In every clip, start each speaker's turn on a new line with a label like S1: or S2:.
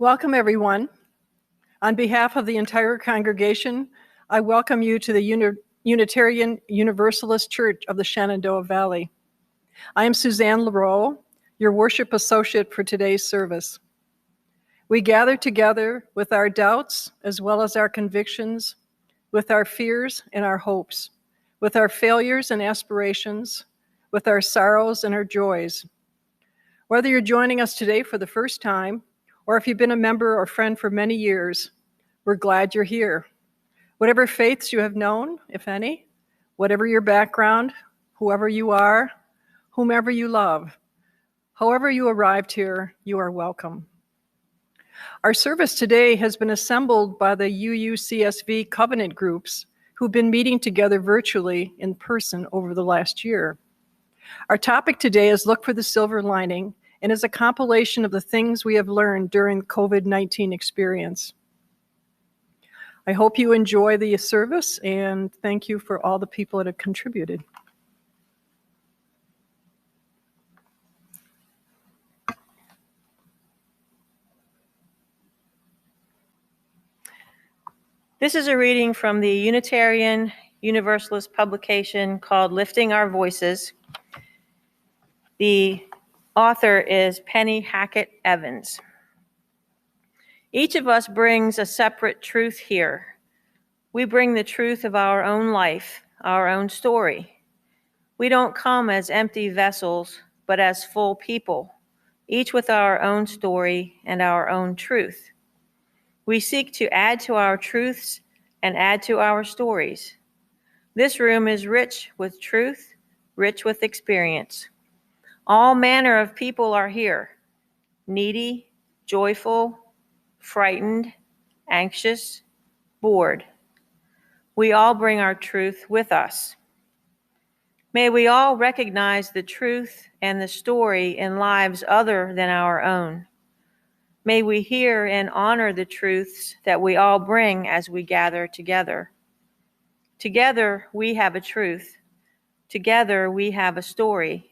S1: Welcome, everyone. On behalf of the entire congregation, I welcome you to the Unitarian Universalist Church of the Shenandoah Valley. I am Suzanne Leroux, your worship associate for today's service. We gather together with our doubts as well as our convictions, with our fears and our hopes, with our failures and aspirations, with our sorrows and our joys. Whether you're joining us today for the first time, or if you've been a member or friend for many years, we're glad you're here. Whatever faiths you have known, if any, whatever your background, whoever you are, whomever you love, however you arrived here, you are welcome. Our service today has been assembled by the UUCSV covenant groups who've been meeting together virtually in person over the last year. Our topic today is Look for the Silver Lining, and is a compilation of the things we have learned during the COVID-19 experience. I hope you enjoy the service, and thank you for all the people that have contributed.
S2: This is a reading from the Unitarian Universalist publication called Lifting Our Voices. The author is Penny Hackett Evans. Each of us brings a separate truth here. We bring the truth of our own life, our own story. We don't come as empty vessels, but as full people, each with our own story and our own truth. We seek to add to our truths and add to our stories. This room is rich with truth, rich with experience. All manner of people are here, needy, joyful, frightened, anxious, bored. We all bring our truth with us. May we all recognize the truth and the story in lives other than our own. May we hear and honor the truths that we all bring as we gather together. Together we have a truth. Together we have a story.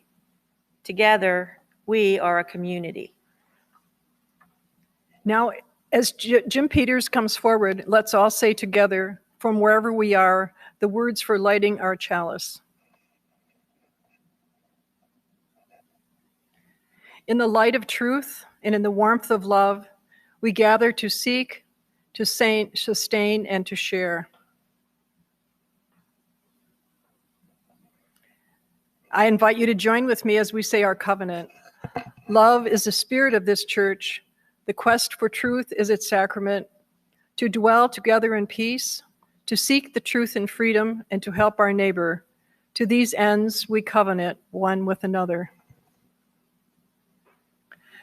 S2: Together, we are a community.
S1: Now, as Jim Peters comes forward, let's all say together, from wherever we are, the words for lighting our chalice. In the light of truth and in the warmth of love, we gather to seek, to sustain, and to share. I invite you to join with me as we say our covenant. Love is the spirit of this church. The quest for truth is its sacrament. To dwell together in peace, to seek the truth in freedom, and to help our neighbor. To these ends, we covenant one with another.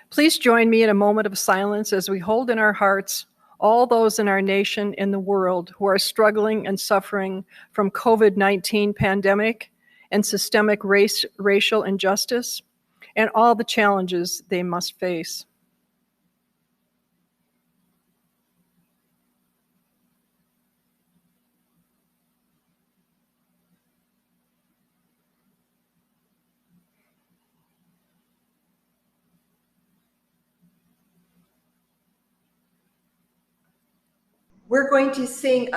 S1: Please join me in a moment of silence as we hold in our hearts all those in our nation and the world who are struggling and suffering from COVID-19 pandemic and systemic racial injustice, and all the challenges they must face.
S3: We're going to say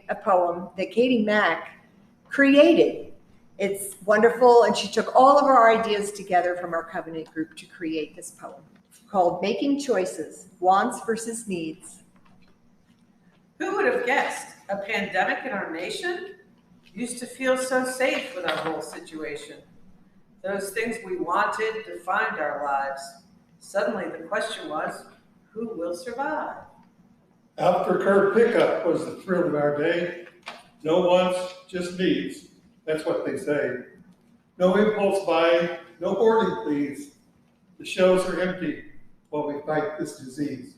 S3: a poem that Katie Mack created. It's wonderful, and she took all of our ideas together from our covenant group to create this poem called Making Choices, Wants versus Needs.
S4: Who would have guessed a pandemic in our nation? Used to feel so safe with our whole situation. Those things we wanted defined our lives. Suddenly the question was, who will survive?
S5: After curb pickup was the thrill of our day. No wants, just needs. That's what they say. No impulse buying, no hoarding, please. The shelves are empty while we fight this disease.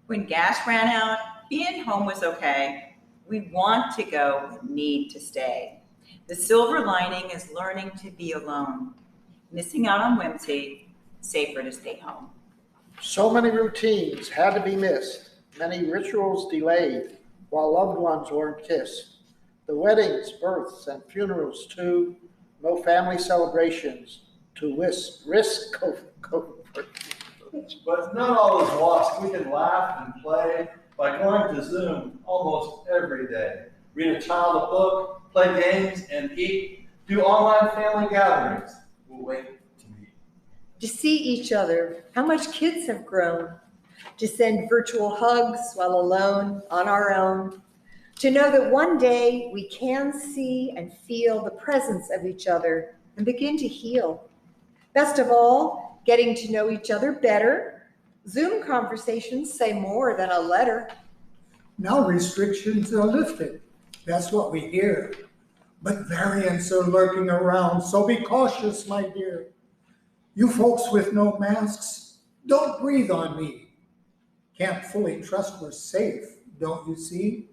S6: When gas ran out, being home was okay. We want to go, need to stay. The silver lining is learning to be alone. Missing out on whimsy, safer to stay home.
S7: So many routines had to be missed, many rituals delayed while loved ones weren't kissed. The weddings, births, and funerals too, no family celebrations to risk COVID.
S8: But not all is lost. We can laugh and play by going to Zoom almost every day. Read a child a book, play games, and eat. Do online family gatherings. We'll wait to meet.
S3: To see each other, how much kids have grown. To send virtual hugs while alone, on our own. To know that one day we can see and feel the presence of each other and begin to heal. Best of all, getting to know each other better. Zoom conversations say more than a letter.
S9: Now restrictions are lifted. That's what we hear. But variants are lurking around, so be cautious, my dear. You folks with no masks, don't breathe on me. Can't fully trust we're safe, don't you see?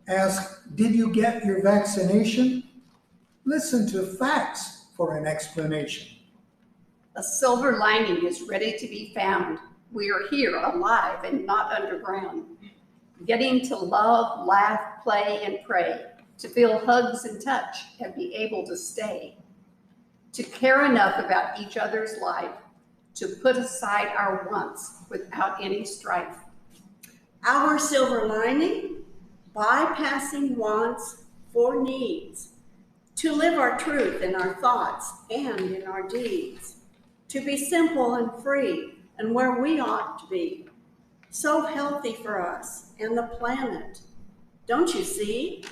S9: Ask, did you get your vaccination? Listen to facts for an explanation.
S10: A silver lining is ready to be found. We are here alive and not underground. Getting to love, laugh, play, and pray, to feel hugs and touch and be able to stay. To care enough about each other's life, to put aside our wants without any strife.
S11: Our silver lining, bypassing wants for needs, to live our truth in our thoughts and in our deeds, to be simple and free and where we ought to be, so healthy for us and the planet. Don't you see?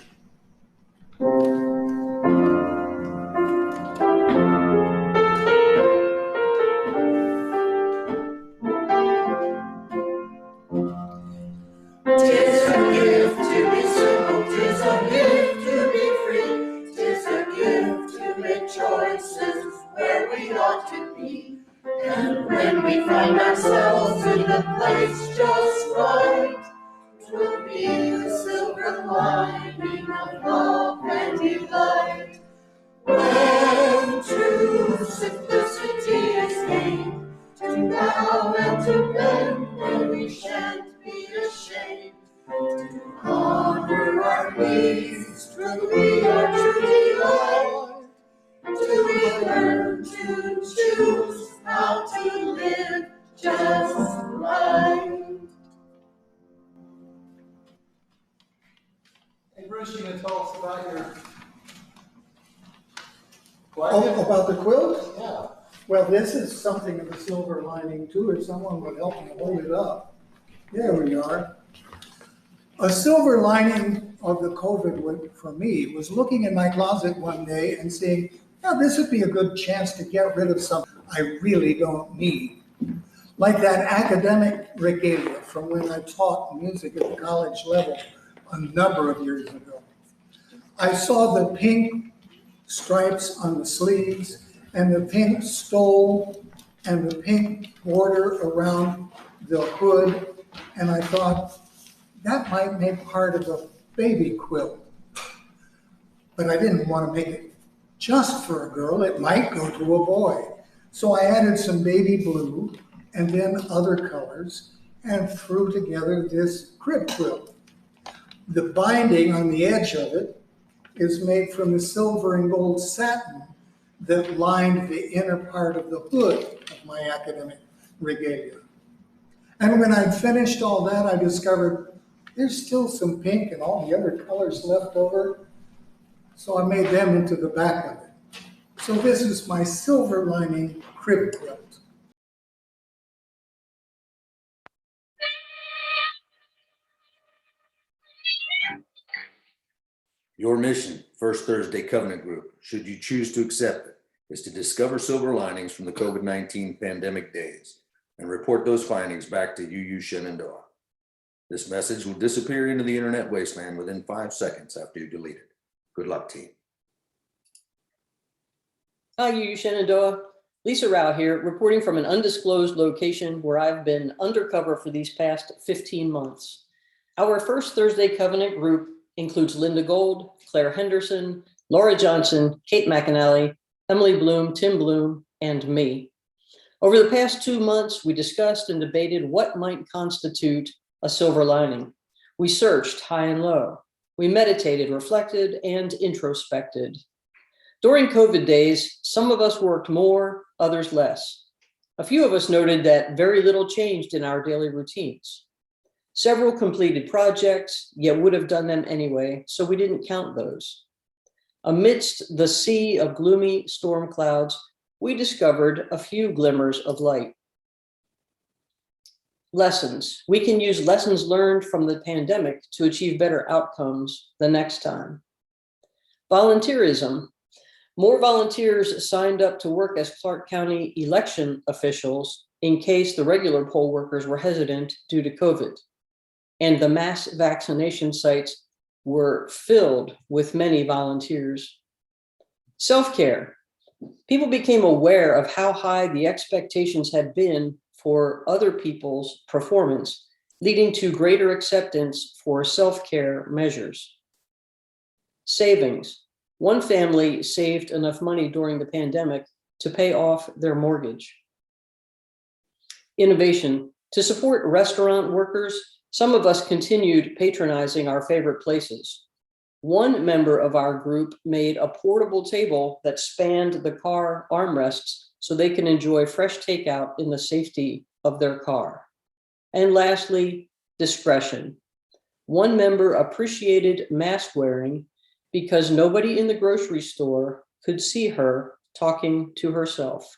S12: Tis a gift to be simple, tis a gift to be free, tis a gift to make choices where we ought to be. And when we find ourselves in the place just right, 'twill be the silver lining of love and delight. When true simplicity is gained, to bow and to bend, then we shan't be ashamed. To honor our needs, truly our true delight. Till we learn to choose how to live just right.
S8: Hey Bruce, you gonna tell us about your
S9: Oh, about the quilt?
S8: Yeah.
S9: Well, this is something of a silver lining too, if someone would help me hold it up. There we are. A silver lining of the COVID for me was looking in my closet one day and saying, yeah, this would be a good chance to get rid of something I really don't need. Like that academic regalia from when I taught music at the college level a number of years ago. I saw the pink stripes on the sleeves and the pink stole and the pink border around the hood, and I thought that might make part of a baby quilt. But I didn't want to make it just for a girl, it might go to a boy. So I added some baby blue and then other colors and threw together this crib quilt. The binding on the edge of it is made from the silver and gold satin that lined the inner part of the hood of my academic regalia. And when I'd finished all that, I discovered there's still some pink and all the other colors left over. So I made them into the back of it. So this is my silver lining crib quilt.
S13: Your mission, First Thursday Covenant Group, should you choose to accept it, is to discover silver linings from the COVID-19 pandemic days and report those findings back to UU Shenandoah. This message will disappear into the internet wasteland within 5 seconds after you delete it. Good luck, team.
S14: Hi, UU Shenandoah. Lisa Rao here, reporting from an undisclosed location where I've been undercover for these past 15 months. Our First Thursday Covenant group includes Linda Gold, Claire Henderson, Laura Johnson, Kate McAnally, Emily Bloom, Tim Bloom, and me. Over the past 2 months, we discussed and debated what might constitute a silver lining. We searched high and low. We meditated, reflected, and introspected. During COVID days, some of us worked more, others less. A few of us noted that very little changed in our daily routines. Several completed projects, yet would have done them anyway, so we didn't count those. Amidst the sea of gloomy storm clouds, we discovered a few glimmers of light. Lessons. We can use lessons learned from the pandemic to achieve better outcomes the next time. Volunteerism. More volunteers signed up to work as Clark County election officials in case the regular poll workers were hesitant due to COVID. And the mass vaccination sites were filled with many volunteers. Self-care. People became aware of how high the expectations had been for other people's performance, leading to greater acceptance for self-care measures. Savings. One family saved enough money during the pandemic to pay off their mortgage. Innovation. To support restaurant workers, some of us continued patronizing our favorite places. One member of our group made a portable table that spanned the car armrests so they can enjoy fresh takeout in the safety of their car. And lastly, discretion. One member appreciated mask wearing because nobody in the grocery store could see her talking to herself.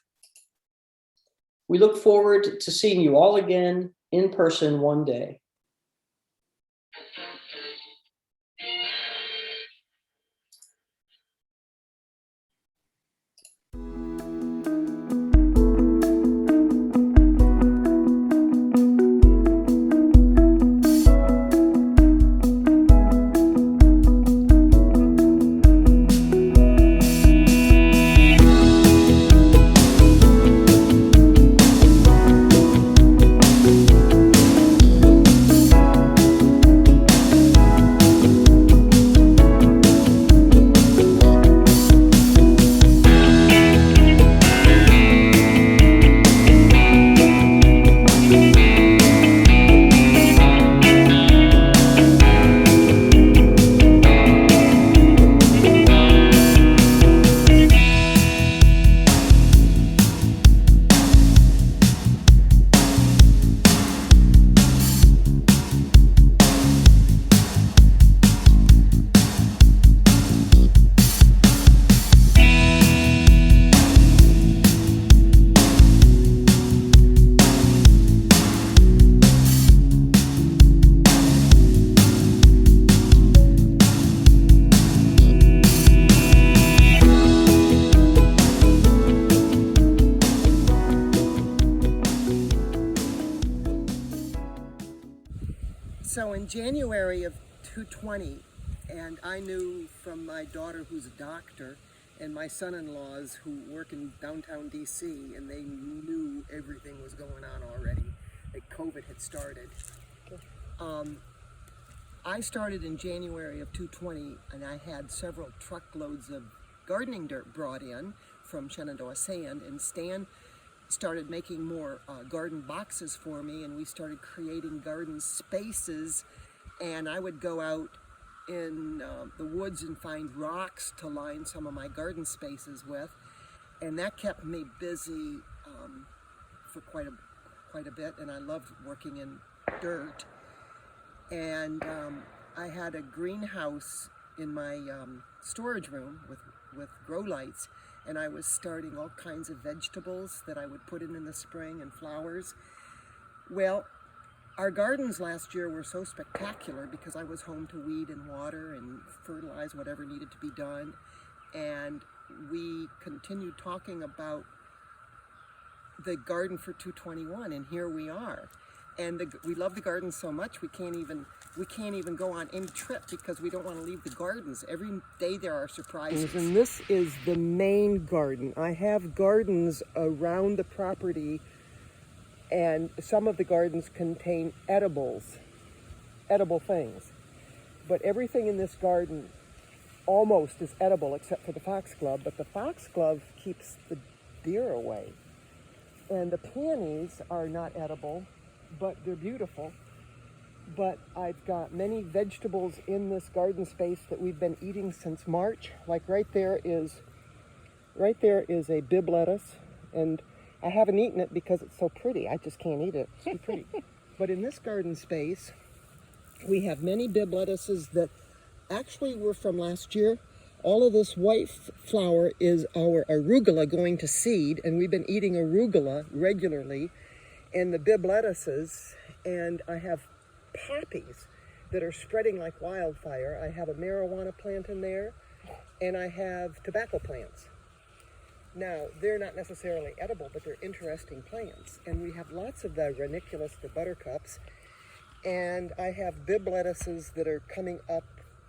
S14: We look forward to seeing you all again in person one day.
S15: So in January of 2020, and I knew from my daughter who's a doctor and my son-in-laws who work in downtown DC, and they knew everything was going on already, that COVID had started. I started in January of 2020, and I had several truckloads of gardening dirt brought in from Shenandoah Sand, and Stan started making more garden boxes for me, and we started creating garden spaces, and I would go out in the woods and find rocks to line some of my garden spaces with, and that kept me busy for quite a bit, and I loved working in dirt. And I had a greenhouse in my storage room with grow lights, and I was starting all kinds of vegetables that I would put in the spring and flowers. Well, our gardens last year were so spectacular because I was home to weed and water and fertilize whatever needed to be done. And we continued talking about the garden for 221, and here we are. And we love the gardens so much we can't even go on any trip because we don't want to leave the gardens. Every day there are surprises. And this is the main garden. I have gardens around the property, and some of the gardens contain edible things. But everything in this garden almost is edible except for the foxglove, but the foxglove keeps the deer away. And the peonies are not edible, but they're beautiful. But I've got many vegetables in this garden space that we've been eating since March. Like right there is a bib lettuce, and I haven't eaten it because it's so pretty. I just can't eat it. It's too pretty. But in this garden space, we have many Bibb lettuces that actually were from last year. All of this white flower is our arugula going to seed, and we've been eating arugula regularly. And the Bibb lettuces, and I have poppies that are spreading like wildfire. I have a marijuana plant in there, and I have tobacco plants. Now, they're not necessarily edible, but they're interesting plants. And we have lots of the ranunculus, the buttercups, and I have Bibb lettuces that are coming up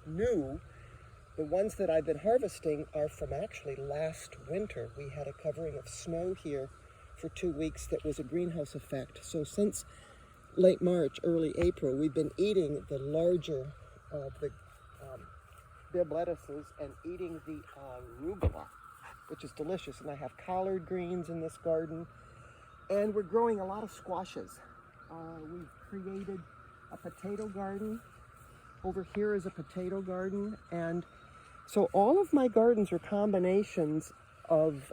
S15: new. The ones that I've been harvesting are from actually last winter. We had a covering of snow here for 2 weeks that was a greenhouse effect. So since late March, early April, we've been eating the larger of the Bibb lettuces and eating the arugula, which is delicious. And I have collard greens in this garden. And we're growing a lot of squashes. We've created a potato garden. Over here is a potato garden. And so all of my gardens are combinations of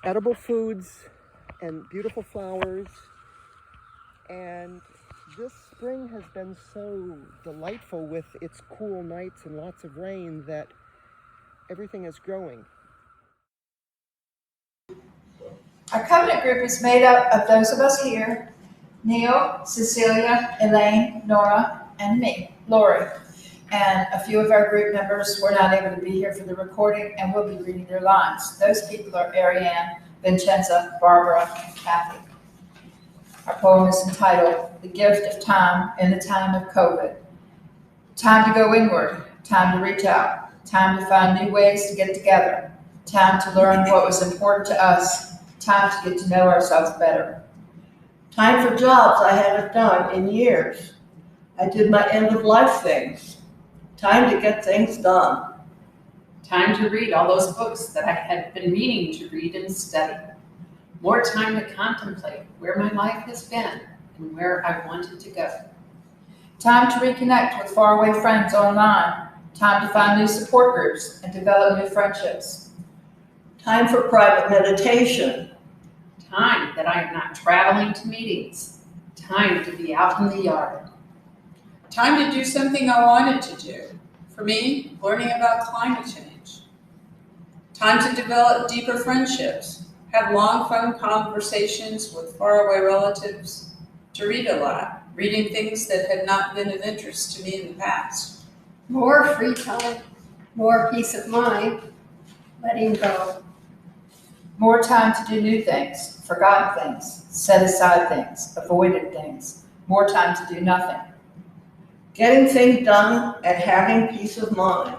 S15: edible foods and beautiful flowers. And this spring has been so delightful with its cool nights and lots of rain that everything is growing.
S16: Our covenant group is made up of those of us here, Neil, Cecilia, Elaine, Nora, and me, Lori. And a few of our group members were not able to be here for the recording, and we'll be reading their lines. Those people are Ariane, Vincenza, Barbara, and Kathy. Our poem is entitled, The Gift of Time in the Time of COVID. Time to go inward, time to reach out, time to find new ways to get together, time to learn what was important to us, time to get to know ourselves better.
S11: Time for jobs I haven't done in years. I did my end-of-life things. Time to get things done.
S10: Time to read all those books that I had been meaning to read and study. More time to contemplate where my life has been and where I wanted to go.
S16: Time to reconnect with faraway friends online. Time to find new support groups and develop new friendships.
S11: Time for private meditation.
S10: Time that I am not traveling to meetings. Time to be out in the yard.
S17: Time to do something I wanted to do. For me, learning about climate change. Time to develop deeper friendships, have long, fun conversations with faraway relatives, to read a lot, reading things that had not been of interest to me in the past.
S10: More free time, more peace of mind, letting go.
S16: More time to do new things, forgotten things, set aside things, avoided things. More time to do nothing.
S11: Getting things done and having peace of mind.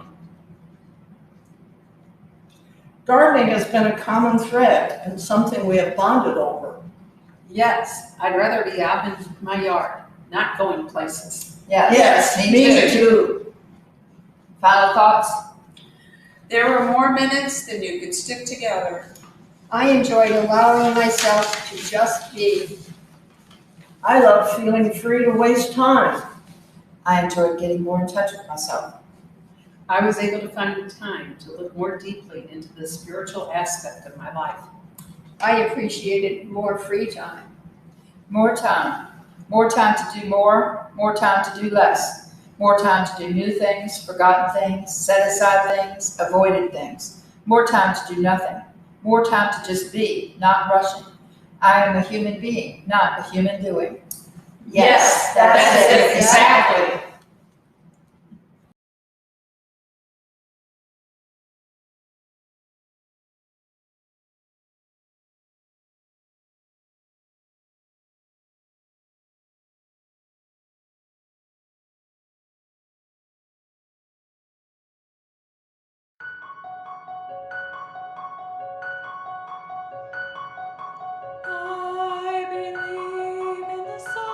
S11: Gardening has been a common thread and something we have bonded over.
S10: Yes, I'd rather be out in my yard, not going places.
S16: Yes,
S11: me too.
S16: Final thoughts?
S17: There were more minutes than you could stick together.
S10: I enjoyed allowing myself to just be.
S11: I love feeling free to waste time.
S16: I enjoyed getting more in touch with myself.
S10: I was able to find the time to look more deeply into the spiritual aspect of my life. I appreciated more free time.
S16: More time. More time to do more time to do less. More time to do new things, forgotten things, set aside things, avoided things. More time to do nothing. More time to just be, not rushing. I am a human being, not a human doing.
S10: Yes, that's it, exactly.
S12: I believe in the sun.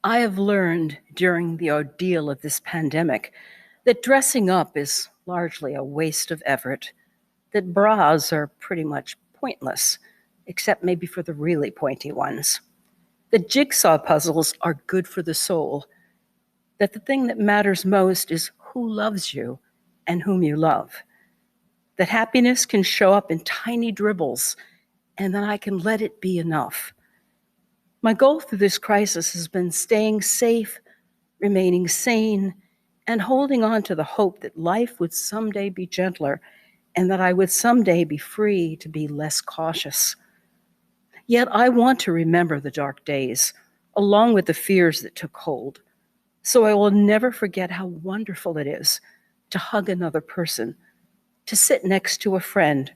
S18: I have learned during the ordeal of this pandemic that dressing up is largely a waste of effort, that bras are pretty much pointless, except maybe for the really pointy ones, that jigsaw puzzles are good for the soul, that the thing that matters most is who loves you and whom you love, that happiness can show up in tiny dribbles, and that I can let it be enough. My goal through this crisis has been staying safe, remaining sane, and holding on to the hope that life would someday be gentler and that I would someday be free to be less cautious. Yet I want to remember the dark days, along with the fears that took hold, so I will never forget how wonderful it is to hug another person, to sit next to a friend,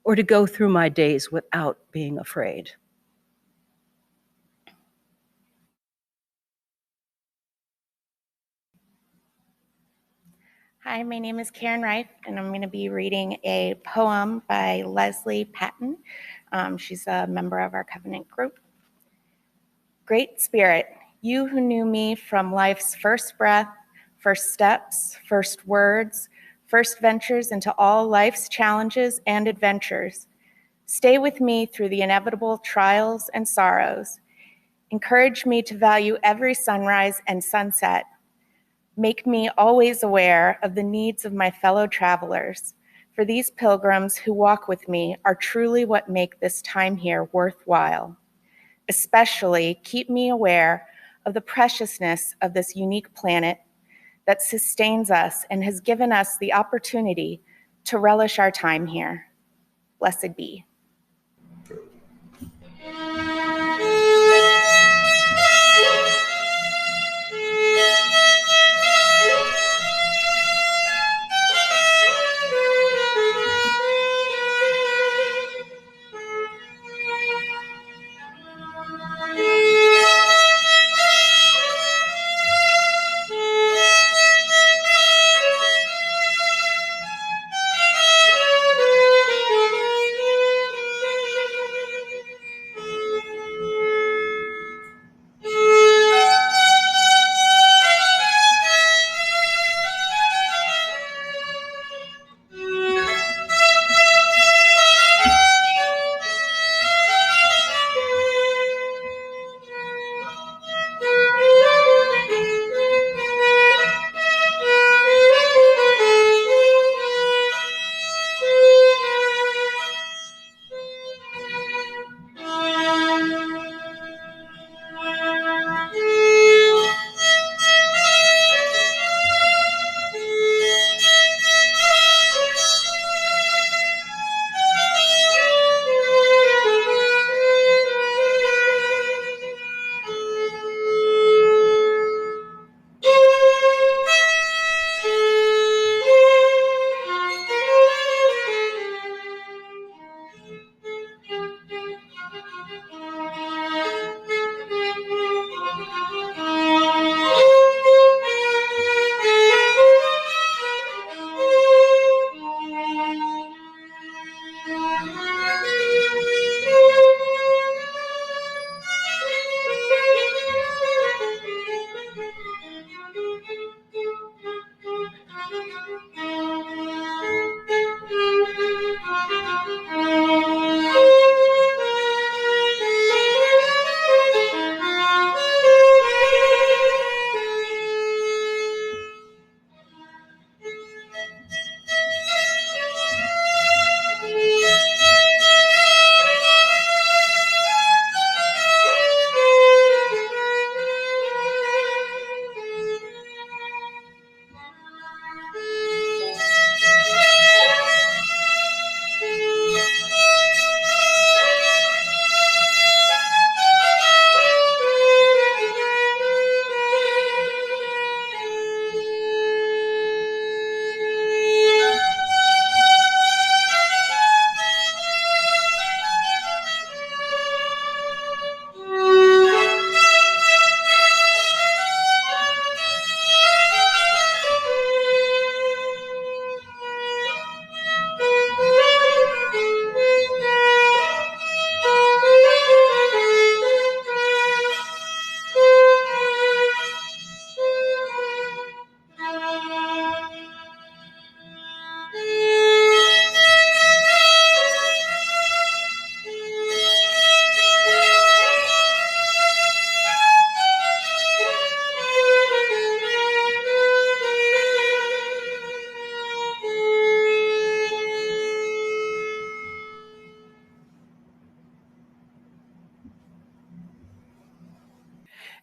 S18: or to go through my days without being afraid.
S19: Hi, my name is Karen Reif, and I'm going to be reading a poem by Leslie Patton. She's a member of our Covenant group. Great Spirit, you who knew me from life's first breath, first steps, first words, first ventures into all life's challenges and adventures, stay with me through the inevitable trials and sorrows. Encourage me to value every sunrise and sunset. Make me always aware of the needs of my fellow travelers, for these pilgrims who walk with me are truly what make this time here worthwhile. Especially keep me aware of the preciousness of this unique planet that sustains us and has given us the opportunity to relish our time here. Blessed be.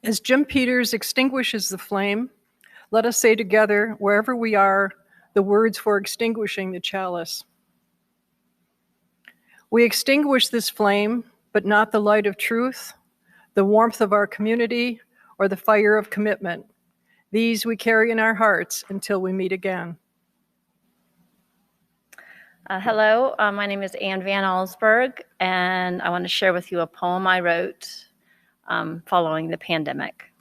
S1: As Jim Peters extinguishes the flame, let us say together, wherever we are, the words for extinguishing the chalice. We extinguish this flame, but not the light of truth, the warmth of our community, or the fire of commitment. These we carry in our hearts until we meet again.
S20: Hello, my name is Ann Van Allsburg, and I want to share with you a poem I wrote following the pandemic.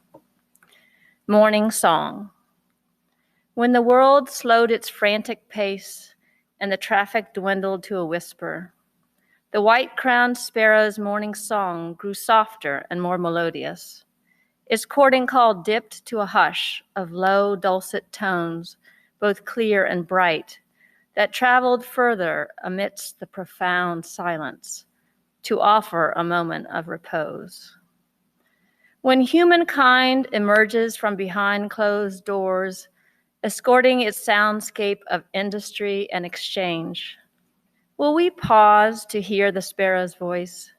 S20: Morning Song. When the world slowed its frantic pace and the traffic dwindled to a whisper, the white-crowned sparrow's morning song grew softer and more melodious. Its courting call dipped to a hush of low, dulcet tones, both clear and bright, that traveled further amidst the profound silence to offer a moment of repose. When humankind emerges from behind closed doors, escorting its soundscape of industry and exchange, will we pause to hear the sparrow's voice,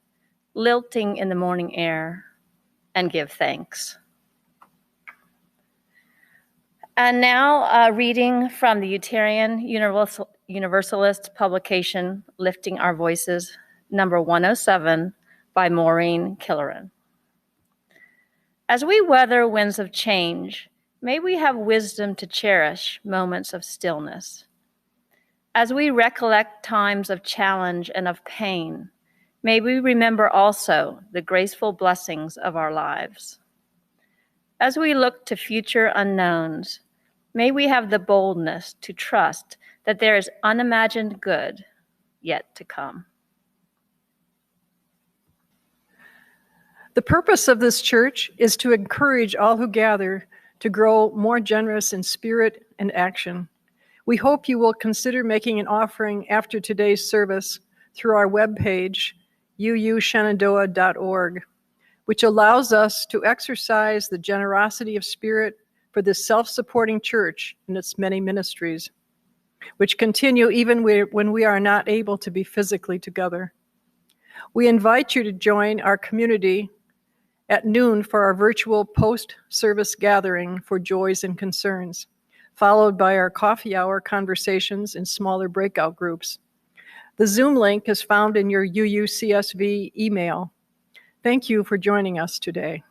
S20: lilting in the morning air, and give thanks? And now, reading from the Unitarian Universalist publication, Lifting Our Voices, number 107, by Maureen Killeran. As we weather winds of change, may we have wisdom to cherish moments of stillness. As we recollect times of challenge and of pain, may we remember also the graceful blessings of our lives. As we look to future unknowns, may we have the boldness to trust that there is unimagined good yet to come.
S1: The purpose of this church is to encourage all who gather to grow more generous in spirit and action. We hope you will consider making an offering after today's service through our webpage, uushenandoah.org, which allows us to exercise the generosity of spirit for this self-supporting church and its many ministries, which continue even when we are not able to be physically together. We invite you to join our community at noon for our virtual post-service gathering for joys and concerns, followed by our coffee hour conversations in smaller breakout groups. The Zoom link is found in your UUCSV email. Thank you for joining us today.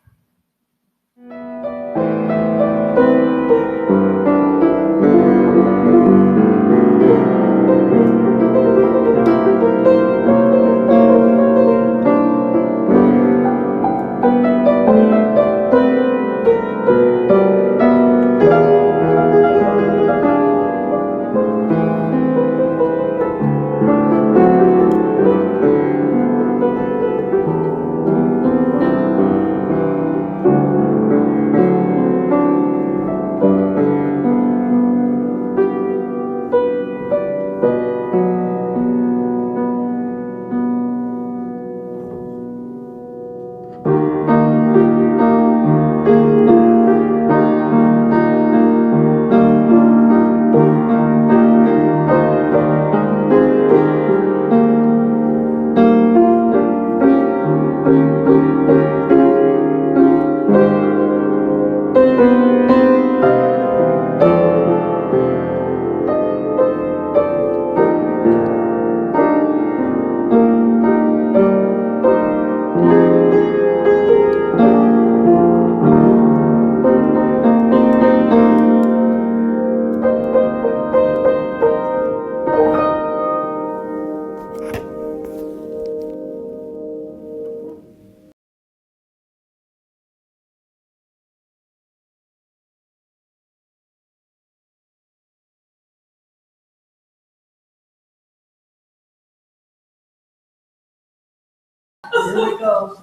S6: Here we go.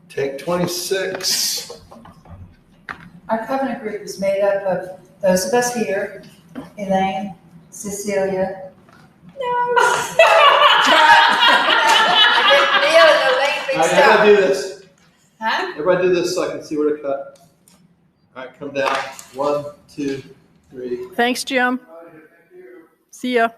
S8: Take 26.
S16: Our covenant group is made up of those of us here, Elaine, Cecilia.
S8: Everybody do this.
S16: Huh?
S8: Everybody do this so I can see where to cut. All right, come down. 1, 2, 3.
S1: Thanks, Jim. See ya.